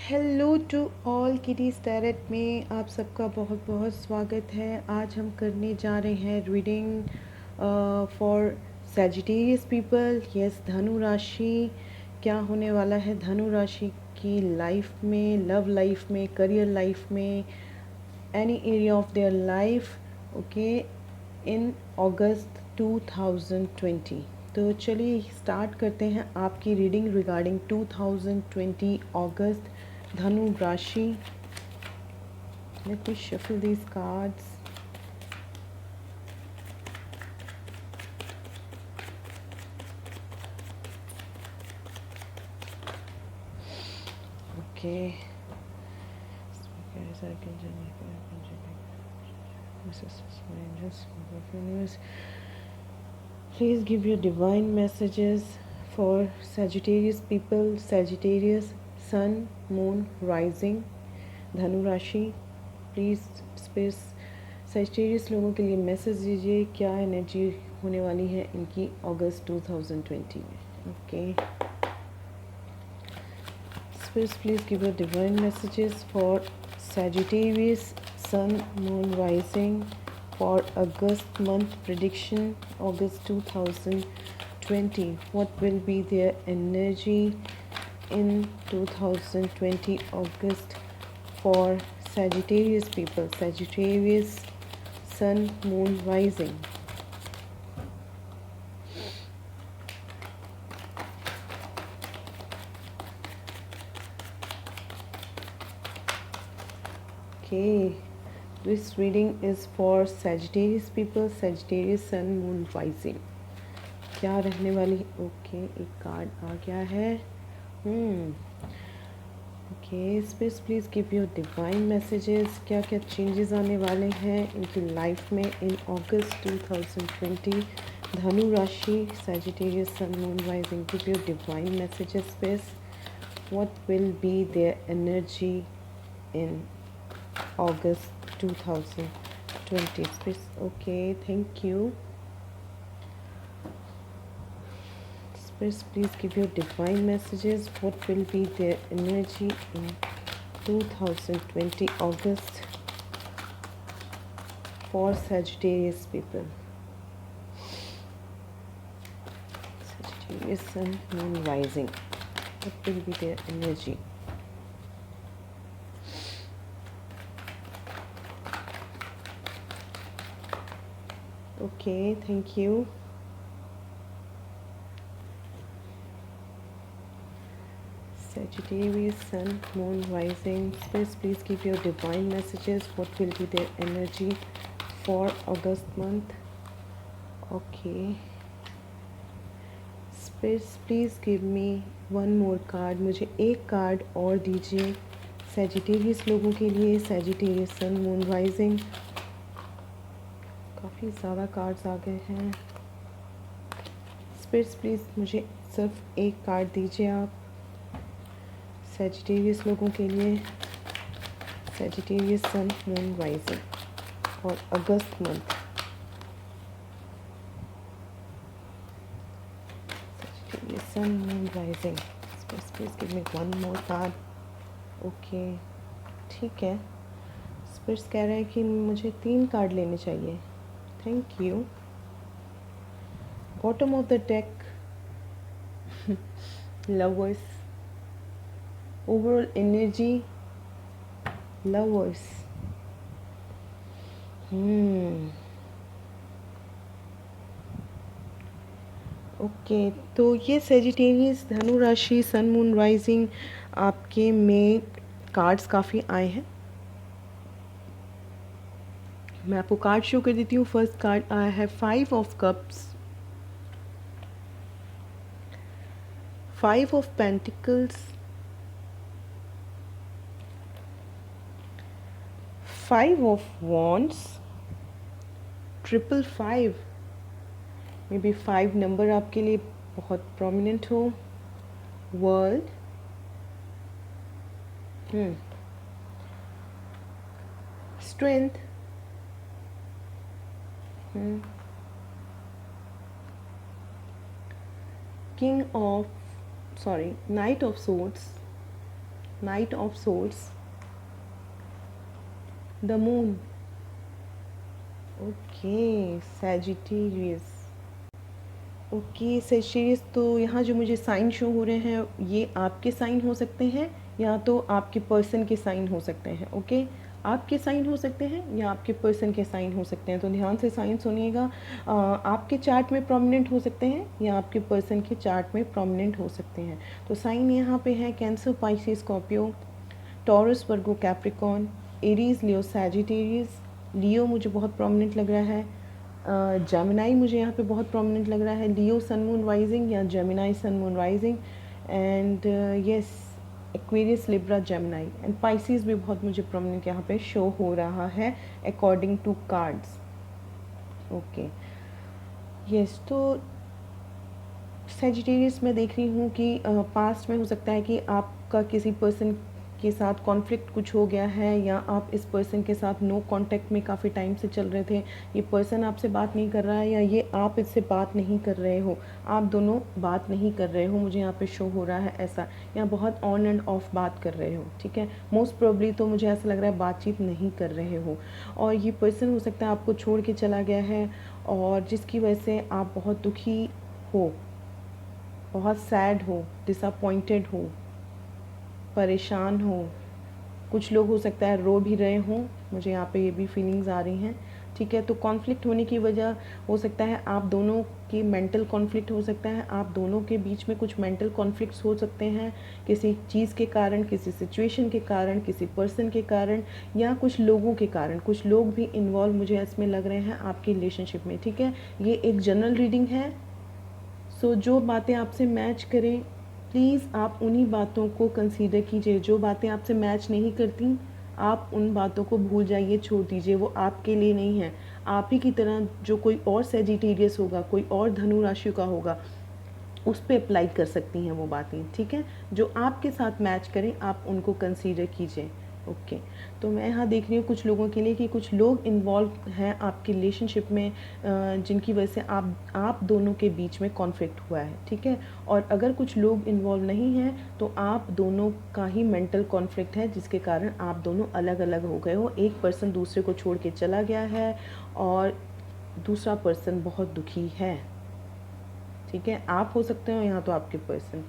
Hello to all किडीज़ tarot में आप सबका बहुत बहुत स्वागत है। आज हम करने जा रहे हैं reading for Sagittarius people. Yes, धनु राशि क्या होने वाला है धनु राशि की लाइफ में, लव लाइफ में, करियर लाइफ में, any area of their life, okay, in August 2020। तो चलिए स्टार्ट करते हैं आपकी रीडिंग रिगार्डिंग 2020 अगस्त धनु राशि। Let me shuffle these cards. Okay. Please give your divine messages for Sagittarius people, Sagittarius, Sun, Moon, Rising, धनु राशि। प्लीज़ स्पेस सेजिटेरियस लोगों के लिए मैसेज दीजिए, क्या एनर्जी होने वाली है इनकी अगस्त 2020 में। Okay, space please give your divine messages for Sagittarius, Sun, Moon, Rising for August month prediction, August 2020. What will be their energy in 2020 August for Sagittarius people, Sagittarius, Sun, Moon, Rising. Okay, this reading is for Sagittarius people, Sagittarius, Sun, Moon, Rising. क्या रहने वाली? Okay, एक card आ गया है। Okay, space please give your divine messages, क्या क्या changes आने वाले हैं इनकी लाइफ में इन अगस्त 2020। धनु राशि, Sagittarius, Sun, Moon, Rising, give your divine messages space. What will be their energy in August 2020 space. Okay, thank you. Space, please give your divine messages. What will be their energy in 2020 August for Sagittarius people? Sagittarius, Sun, Moon, Rising. What will be their energy? Okay, thank you. Sagittarius, Sun, Moon, Rising. Space, please give your divine messages. What will be their energy for August month? Okay. Space, please give me one more card. मुझे एक card और दीजिए Sagittarius लोगों के लिए, Sagittarius, Sun, Moon, Rising। काफ़ी ज़्यादा cards आ गए हैं। स्पिरिट्स प्लीज़ मुझे सिर्फ एक कार्ड दीजिए आप Sagittarius लोगों के लिए, Sagittarius, Sun, Moon, Rising और August month. Sagittarius, Sun, Moon, Rising। Spirits please give me one more card. Okay, ठीक है। स्पिरिट्स कह रहे हैं कि मुझे 3 कार्ड लेने चाहिए। Thank you. Bottom of the deck, lovers. Overall energy, lovers. Okay, तो ये सेजिटेरियस धनु राशि, सन, मून, राइजिंग आपके में कार्ड्स काफ़ी आए हैं। मैं आपको कार्ड शो कर देती हूँ। फर्स्ट कार्ड आया है 5 of cups, 5 of pentacles, 5 of wands, 555। May be 5 number आपके लिए बहुत प्रोमिनेंट हो। World, strength, king of, sorry, night of swords, night of source, the moon, okay Sagittarius. Okay Sagittarius, तो यहाँ जो मुझे साइन शो हो रहे हैं ये आपके साइन हो सकते हैं या तो आपके पर्सन के साइन हो सकते हैं। ओके, आपके साइन हो सकते हैं या आपके पर्सन के साइन हो सकते हैं, तो ध्यान से साइन सुनिएगा। आपके चार्ट में प्रोमिनेंट हो सकते हैं या आपके पर्सन के चार्ट में प्रोमिनेंट हो सकते हैं। तो साइन यहाँ पे है कैंसर, पाइसेस, स्कॉर्पियो, टॉरस, वर्गो, कैप्रिकॉन, एरीज, लियो, सैजिटेरियस। लियो मुझे बहुत प्रोमिनेंट लग रहा है। जेमिनाई मुझे यहाँ पे बहुत प्रोमिनेंट लग रहा है, लियो सन मून राइजिंग या Gemini sun moon rising. And yes, Aquarius, Libra, Gemini and Pisces भी बहुत मुझे प्रोमिनेंट यहाँ पे शो हो रहा है according to cards. Okay yes, तो सेजिटेरियस में देख रही हूँ कि पास्ट में हो सकता है कि आपका किसी पर्सन के साथ कॉन्फ्लिक्ट कुछ हो गया है या आप इस पर्सन के साथ नो कांटेक्ट में काफ़ी टाइम से चल रहे थे। ये पर्सन आपसे बात नहीं कर रहा है या ये आप इससे बात नहीं कर रहे हो, आप दोनों बात नहीं कर रहे हो, मुझे यहाँ पे शो हो रहा है ऐसा, या बहुत ऑन एंड ऑफ बात कर रहे हो। ठीक है, मोस्ट प्रोबेबली तो मुझे ऐसा लग रहा है बातचीत नहीं कर रहे हो। और ये पर्सन हो सकता है आपको छोड़ के चला गया है और जिसकी वजह से आप बहुत दुखी हो, बहुत सैड हो, डिसअपॉइंटेड हो, परेशान हो। कुछ लोग हो सकता है रो भी रहे हों, मुझे यहाँ पे ये भी फीलिंग्स आ रही हैं। ठीक है, तो कॉन्फ्लिक्ट होने की वजह हो सकता है आप दोनों की मेंटल कॉन्फ्लिक्ट हो सकता है, आप दोनों के बीच में कुछ मेंटल कॉन्फ्लिक्ट्स हो सकते हैं किसी चीज़ के कारण, किसी सिचुएशन के कारण, किसी पर्सन के कारण या कुछ लोगों के कारण। कुछ लोग भी इन्वॉल्व मुझे इसमें लग रहे हैं आपकी रिलेशनशिप में। ठीक है, ये एक जनरल रीडिंग है, सो जो बातें आपसे मैच करें प्लीज़ आप उन्हीं बातों को कंसीडर कीजिए। जो बातें आपसे मैच नहीं करती आप उन बातों को भूल जाइए, छोड़ दीजिए, वो आपके लिए नहीं है। आप ही की तरह जो कोई और सेजिटेरियस होगा, कोई और धनु राशि का होगा, उस पर अप्लाई कर सकती हैं वो बातें। ठीक है, जो आपके साथ मैच करें आप उनको कंसीडर कीजिए। ओके, तो मैं यहाँ देख रही हूँ कुछ लोगों के लिए कि कुछ लोग इन्वॉल्व हैं आपकी रिलेशनशिप में जिनकी वजह से आप दोनों के बीच में कॉन्फ्लिक्ट हुआ है। ठीक है, और अगर कुछ लोग इन्वॉल्व नहीं हैं तो आप दोनों का ही मेंटल कॉन्फ्लिक्ट है जिसके कारण आप दोनों अलग अलग हो गए हो। एक पर्सन दूसरे को छोड़ के चला गया है और दूसरा पर्सन बहुत दुखी है। ठीक है, आप हो सकते हो यहाँ तो आपके पर्सन।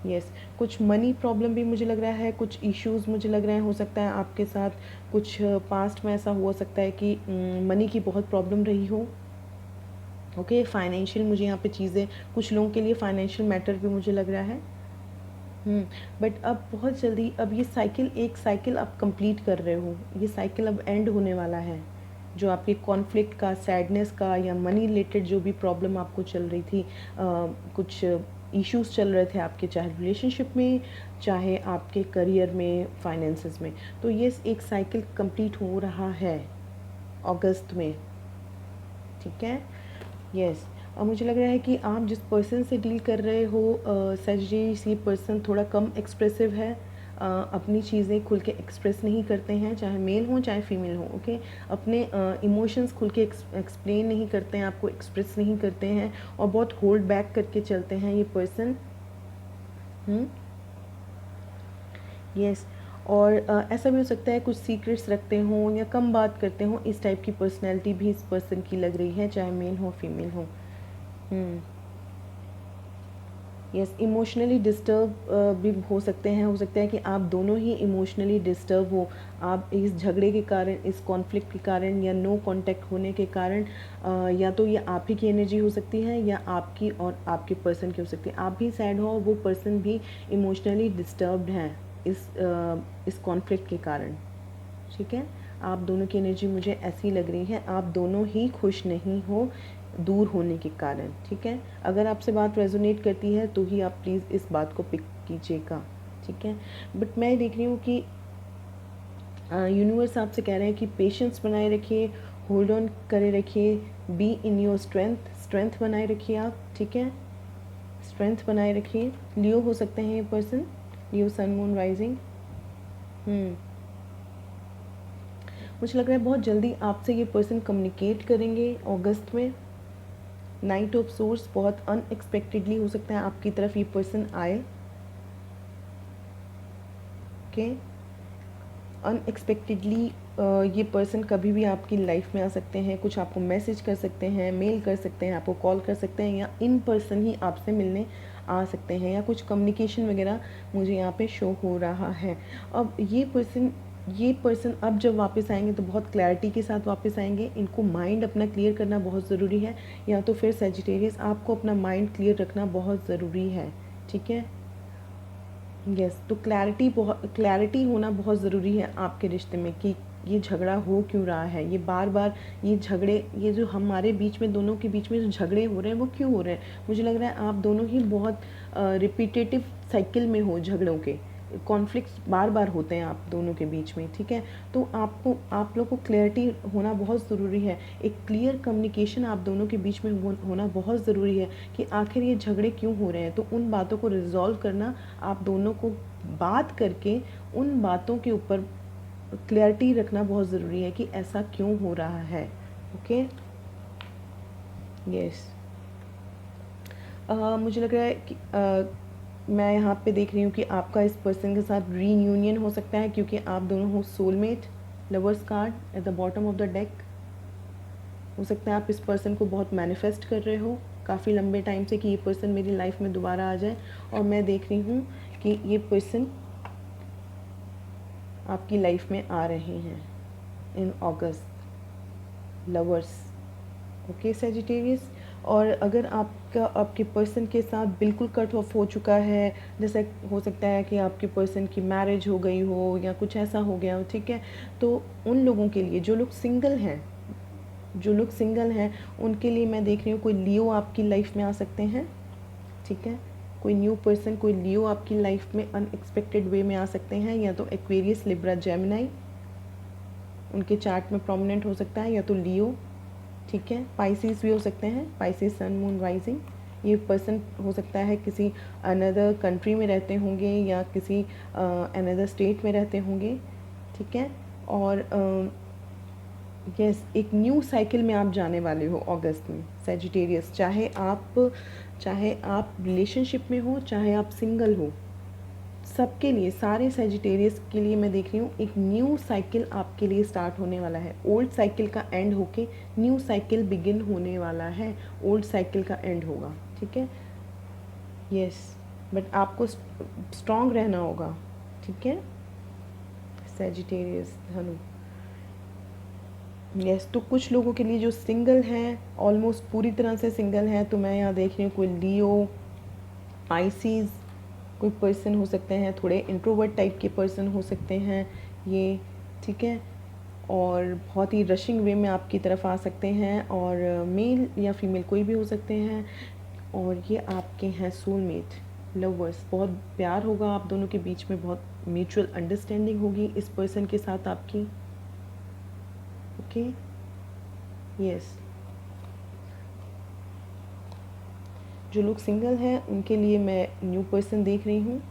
यस, कुछ मनी प्रॉब्लम भी मुझे लग रहा है, कुछ इश्यूज़ मुझे लग रहे हैं, हो सकता है आपके साथ कुछ पास्ट में ऐसा हो सकता है कि मनी की बहुत प्रॉब्लम रही हो। ओके, फाइनेंशियल मुझे यहाँ पे चीज़ें, कुछ लोगों के लिए फाइनेंशियल मैटर भी मुझे लग रहा है। बट अब बहुत जल्दी अब ये साइकिल, एक साइकिल आप कंप्लीट कर रहे हो, ये साइकिल अब एंड होने वाला है। जो आपके कॉन्फ्लिक्ट का, सैडनेस का या मनी रिलेटेड जो भी प्रॉब्लम आपको चल रही थी, कुछ इश्यूज चल रहे थे आपके, चाहे रिलेशनशिप में, चाहे आपके करियर में, फाइनेंसेस में, तो ये एक साइकिल कंप्लीट हो रहा है अगस्त में। ठीक है, यस। और मुझे लग रहा है कि आप जिस पर्सन से डील कर रहे हो सजिटेरियस, ये पर्सन थोड़ा कम एक्सप्रेसिव है, अपनी चीज़ें खुल के एक्सप्रेस नहीं करते हैं, चाहे मेल हो चाहे फीमेल हो। ओके, अपने इमोशंस खुल के एक्सप्लेन नहीं करते हैं, आपको एक्सप्रेस नहीं करते हैं और बहुत होल्ड बैक करके चलते हैं ये पर्सन। यस, और ऐसा भी हो सकता है कुछ सीक्रेट्स रखते हों या कम बात करते हों, इस टाइप की पर्सनैलिटी भी इस पर्सन की लग रही है, चाहे मेल हो फीमेल हो। यस, इमोशनली डिस्टर्ब भी हो सकते हैं, हो सकता है कि आप दोनों ही इमोशनली डिस्टर्ब हो, आप इस झगड़े के कारण, इस कॉन्फ्लिक्ट के कारण या नो कांटेक्ट होने के कारण, या तो ये आप ही की एनर्जी हो सकती है या आपकी और आपके पर्सन की हो सकती है। आप भी सैड हो और वो पर्सन भी इमोशनली डिस्टर्ब्ड है इस कॉन्फ्लिक्ट के कारण। ठीक है, आप दोनों की एनर्जी मुझे ऐसी लग रही है, आप दोनों ही खुश नहीं हो दूर होने के कारण। ठीक है, अगर आपसे बात रेजोनेट करती है तो ही आप प्लीज़ इस बात को पिक कीजिएगा। ठीक है, बट मैं देख रही हूँ कि यूनिवर्स आपसे कह रहे हैं कि पेशेंस बनाए रखिए, होल्ड ऑन करे रखिए, be in your strength, strength बनाए रखिए आप। ठीक है, स्ट्रेंथ बनाए रखिए। लियो हो सकते हैं ये पर्सन, लियो सन मून राइजिंग। मुझे लग रहा है बहुत जल्दी आपसे ये पर्सन कम्युनिकेट करेंगे अगस्त में। नाइट ऑफ सोर्स, बहुत अनएक्सपेक्टेडली हो सकता है आपकी तरफ ये पर्सन आए। ओके। अनएक्सपेक्टेडली ये पर्सन कभी भी आपकी लाइफ में आ सकते हैं, कुछ आपको मैसेज कर सकते हैं, मेल कर सकते हैं, आपको कॉल कर सकते हैं, या इन पर्सन ही आपसे मिलने आ सकते हैं, या कुछ कम्युनिकेशन वगैरह मुझे यहाँ पे शो हो रहा है। अब ये पर्सन अब जब वापस आएंगे तो बहुत क्लैरिटी के साथ वापस आएंगे। इनको माइंड अपना क्लियर करना बहुत ज़रूरी है, या तो फिर सजिटेरियस आपको अपना माइंड क्लियर रखना बहुत ज़रूरी है, ठीक है। यस, तो क्लैरिटी होना बहुत ज़रूरी है आपके रिश्ते में कि ये झगड़ा हो क्यों रहा है, ये बार बार ये झगड़े, ये जो हमारे बीच में दोनों के बीच में जो झगड़े हो रहे हैं वो क्यों हो रहे हैं। मुझे लग रहा है आप दोनों ही बहुत रिपीटेटिव साइकिल में हो, झगड़ों के कॉन्फ्लिक्ट्स बार बार होते हैं आप दोनों के बीच में, ठीक है। तो आप लोग को क्लैरिटी होना बहुत ज़रूरी है, एक क्लियर कम्युनिकेशन आप दोनों के बीच में होना बहुत ज़रूरी है कि आखिर ये झगड़े क्यों हो रहे हैं। तो उन बातों को रिजॉल्व करना, आप दोनों को बात करके उन बातों के ऊपर क्लैरिटी रखना बहुत ज़रूरी है कि ऐसा क्यों हो रहा है। Okay, yes. मुझे लग रहा है कि मैं यहाँ पे देख रही हूँ कि आपका इस पर्सन के साथ रीयूनियन हो सकता है, क्योंकि आप दोनों हो soulmate. Lovers card at the bottom of the deck. हो सकता है आप इस पर्सन को बहुत मैनिफेस्ट कर रहे हो काफ़ी लंबे टाइम से कि ये पर्सन मेरी लाइफ में दोबारा आ जाए, और मैं देख रही हूँ कि ये पर्सन आपकी लाइफ में आ रहे हैं in August. Lovers, okay Sagittarius. और अगर आपके पर्सन के साथ बिल्कुल कट ऑफ हो चुका है, जैसे हो सकता है कि आपके पर्सन की मैरिज हो गई हो या कुछ ऐसा हो गया हो, ठीक है, तो उन लोगों के लिए जो लोग सिंगल हैं उनके लिए मैं देख रही हूँ कोई लियो आपकी लाइफ में आ सकते हैं, ठीक है। कोई न्यू पर्सन, कोई लियो आपकी लाइफ में अनएक्सपेक्टेड वे में आ सकते हैं, या तो एक्वेरियस, लिब्रा, जेमिनाई उनके चार्ट में प्रोमिनेंट हो सकता है, या तो लियो, ठीक है। पाइसिस भी हो सकते हैं, पाइसिस सन मून राइजिंग। ये पर्सन हो सकता है किसी अनदर कंट्री में रहते होंगे या किसी अनदर स्टेट में रहते होंगे, ठीक है। और यस, एक न्यू साइकिल में आप जाने वाले हो अगस्त में सजिटेरियस। चाहे आप रिलेशनशिप में हो, चाहे आप सिंगल हो, सबके लिए, सारे सजिटेरियस के लिए मैं देख रही हूँ एक न्यू साइकिल आपके लिए स्टार्ट होने वाला है। ओल्ड साइकिल का एंड होके न्यू साइकिल बिगिन होने वाला है। ओल्ड साइकिल का एंड होगा, ठीक है। यस, बट आपको स्ट्रॉन्ग रहना होगा, ठीक है सजिटेरियस, धनु। यस, तो कुछ लोगों के लिए जो सिंगल हैं, ऑलमोस्ट पूरी तरह से सिंगल हैं, तो मैं यहाँ देख रही हूँ कोई लियो, पाइसिस कोई पर्सन हो सकते हैं, थोड़े इंट्रोवर्ट टाइप के पर्सन हो सकते हैं ये, ठीक है। और बहुत ही रशिंग वे में आपकी तरफ आ सकते हैं, और मेल या फीमेल कोई भी हो सकते हैं, और ये आपके हैं सोलमेट, लवर्स। बहुत प्यार होगा आप दोनों के बीच में, बहुत म्यूचुअल अंडरस्टैंडिंग होगी इस पर्सन के साथ आपकी, ओके। यस, जो लोग सिंगल हैं उनके लिए मैं न्यू पर्सन देख रही हूँ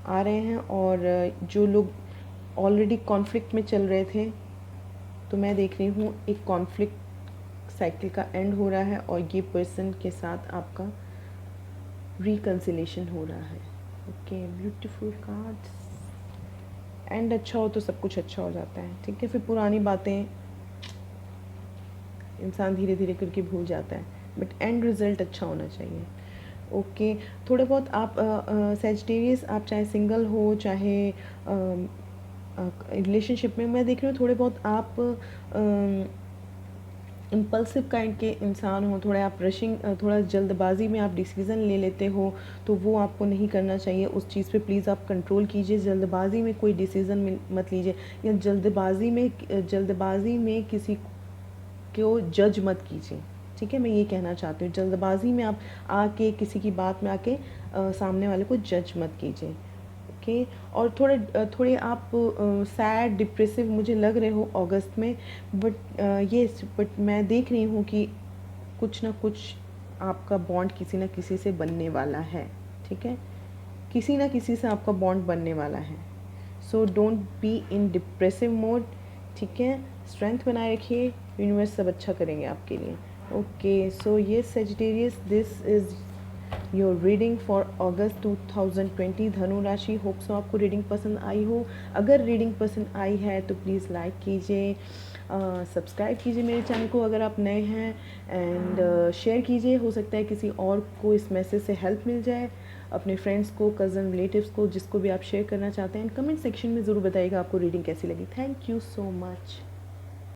आ रहे हैं, और जो लोग ऑलरेडी कॉन्फ्लिक्ट में चल रहे थे, तो मैं देख रही हूँ एक कॉन्फ्लिक्ट साइकिल का एंड हो रहा है, और ये पर्सन के साथ आपका रिकन्सिलेशन हो रहा है, ओके। Beautiful cards. एंड अच्छा हो तो सब कुछ अच्छा हो जाता है, ठीक है। फिर पुरानी बातें इंसान धीरे धीरे करके भूल जाता है, बट एंड रिज़ल्ट अच्छा होना चाहिए, ओके। थोड़े बहुत आप सजिटेरियस, आप चाहे सिंगल हो चाहे रिलेशनशिप में, मैं देख रही हूँ थोड़े बहुत आप इम्पल्सिव काइंड के इंसान हो, थोड़े आप रशिंग, थोड़ा जल्दबाजी में आप डिसीज़न ले लेते हो, तो वो आपको नहीं करना चाहिए। उस चीज़ पे प्लीज़ आप कंट्रोल कीजिए। जल्दबाजी में कोई डिसीज़न मत लीजिए, या जल्दबाजी में किसी को जज मत कीजिए, ठीक है। मैं ये कहना चाहती हूँ, जल्दबाजी में आप आके किसी की बात में आके सामने वाले को जज मत कीजिए, ओके। और थोड़े आप सैड, डिप्रेसिव मुझे लग रहे हो अगस्त में, बट मैं देख रही हूँ कि कुछ ना कुछ आपका बॉन्ड किसी ना किसी से बनने वाला है, ठीक है। किसी ना किसी से आपका बॉन्ड बनने वाला है, so don't be in depressive mode, ठीक है। स्ट्रेंथ बनाए रखिए, यूनिवर्स सब अच्छा करेंगे आपके लिए, ओके। सो ये Sagittarius, this is your reading for August 2020 धनु राशि। होप सो आपको रीडिंग पसंद आई हो। अगर रीडिंग पसंद आई है तो प्लीज़ लाइक कीजिए, सब्सक्राइब कीजिए मेरे चैनल को अगर आप नए हैं, एंड शेयर कीजिए। हो सकता है किसी और को इस मैसेज से हेल्प मिल जाए, अपने फ्रेंड्स को, कज़न, रिलेटिव्स को, जिसको भी आप शेयर करना चाहते हैं। कमेंट सेक्शन में ज़रूर बताइएगा आपको रीडिंग कैसी लगी। Thank you so much.